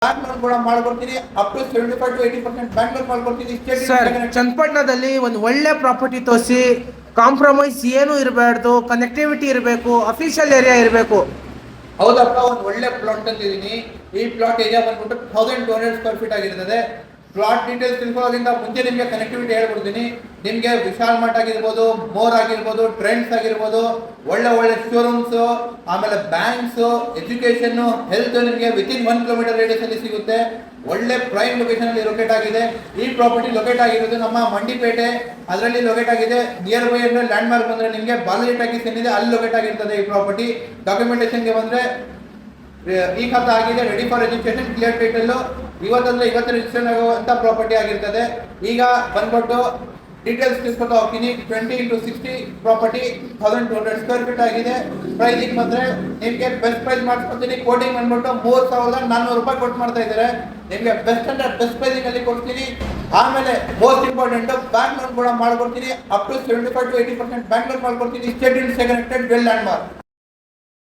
Bank loan ಕೂಡ ಮಾಡ್ಕೊಡ್ತೀನಿ. Up to 75 to 80% bank loan ಮಾಡ್ಕೊಡ್ತೀನಿ. ಸರ್, ಚನ್ನಪಟ್ಟಣದಲ್ಲಿ ಒಂದು ಒಳ್ಳೆ ಪ್ರಾಪರ್ಟಿ ತೋರಿಸಿ, ಕಾಂಪ್ರಮೈಸ್ ಏನು ಇರಬಾರ್ದು, ಕನೆಕ್ಟಿವಿಟಿ ಇರಬೇಕು, ಅಫಿಷಿಯಲ್ ಏರಿಯಾ ಇರಬೇಕು. ಹೌದಪ್ಪ, ಒಂದು ಒಳ್ಳೆ ಪ್ಲಾಟ್ ತಂದಿದ್ದೀನಿ. ಈ ಪ್ಲಾಟ್ ಏರಿಯಾ ಬಂದ್ಬಿಟ್ಟು 1200 ಸ್ಕ್ವೇರ್ ಫೀಟ್ ಆಗಿರ್ತದೆ. ಪ್ಲಾಟ್ ಡೀಟೇಲ್ಸ್ ತಿಳ್ಕೊಳ್ಳೋದ್ರಿಂದ ಮುಂಚೆ ನಿಮಗೆ ಕನೆಕ್ಟಿವಿಟಿ ಹೇಳ್ಬಿಡ್ತೀನಿ. ನಿಮಗೆ ವಿಶಾಲ್ ಮಾರ್ಟ್ ಆಗಿರ್ಬೋದು, ಮೋರ್ ಆಗಿರ್ಬೋದು, ಟ್ರೆಂಡ್ಸ್ ಆಗಿರ್ಬೋದು, ಒಳ್ಳೆ ಒಳ್ಳೆ ಶೋರೂಮ್ಸ್, ಆಮೇಲೆ ಬ್ಯಾಂಕ್ಸ್, ಎಜುಕೇಶನ್, ಹೆಲ್ತ್ ನಿಮಗೆ ವಿತಿನ್ 1 ಕಿಲೋಮೀಟರ್ ರೇಡಿಯಸ್ ಅಲ್ಲಿ ಸಿಗುತ್ತೆ. ಒಳ್ಳೆ ಪ್ರೈಮ್ ಲೊಕೇಶನ್ ಅಲ್ಲಿ ಲೊಕೇಟ್ ಆಗಿದೆ. ಈ ಪ್ರಾಪರ್ಟಿ ಲೊಕೇಟ್ ಆಗಿರೋದು ನಮ್ಮ ಮಂಡಿಪೇಟೆ, ಅದರಲ್ಲಿ ಲೊಕೇಟ್ ಆಗಿದೆ. ನಿಯರ್ ಬೈ ಅಂದ್ರೆ ಲ್ಯಾಂಡ್ ಮಾರ್ಕ್ ಬಂದ್ರೆ ನಿಮಗೆ ಬಾಲರಿ ಟಾಕೀಸ್ ಏನಿದೆ ಅಲ್ಲಿ ಲೊಕೇಟ್ ಆಗಿರ್ತದೆ. ಈ ಪ್ರಾಪರ್ಟಿ ಡಾಕ್ಯುಮೆಂಟೇಶನ್ಗೆ ಬಂದ್ರೆ ಈ ಖಾತೆ ಆಗಿದೆ, ready for education, clear title, ಇವತ್ತು ರಿಜಿಸ್ಟ್ರೇಷನ್ ಆಗುವಂತ ಪ್ರಾಪರ್ಟಿ ಆಗಿರ್ತದೆ. ಈಗ ಬಂದ್ಬಿಟ್ಟು ಡೀಟೇಲ್ಸ್ ತಿಳ್ಕೊತಾ ಹೋಗ್ತೀನಿ. 20 into 60 ಪ್ರಾಪರ್ಟಿ 1200 ಸ್ಕ್ವೇರ್ ಫೀಟ್ ಆಗಿದೆ. ಪ್ರೈಸಿಂಗ್ ಬಂದ್ರೆ ನಿಮಗೆ ಬೆಸ್ಟ್ ಪ್ರೈಸ್ ಮಾಡಿಸ್ಕೊಡ್ತೀನಿ. ಕೋಟಿಂಗ್ ಬಂದ್ಬಿಟ್ಟು 3400 ರೂಪಾಯಿ ಕೊಟ್ಟು ಮಾಡ್ತಾ ಇದ್ದಾರೆ. ನಿಮಗೆ ಬೆಸ್ಟ್ ಅಂದ್ರೆ ಬೆಸ್ಟ್ ಪ್ರೈಸಿಂಗ್ ಅಲ್ಲಿ ಕೊಡ್ತೀನಿ. ಆಮೇಲೆ ಮೋಸ್ಟ್ ಇಂಪಾರ್ಟೆಂಟ್, ಬ್ಯಾಂಕ್ ಲೋನ್ ಕೂಡ ಮಾಡ್ಕೊಡ್ತೀನಿ. Up to 75 to 80% bank loan ಮಾಡ್ಕೊಡ್ತೀನಿ. State connected well land mark.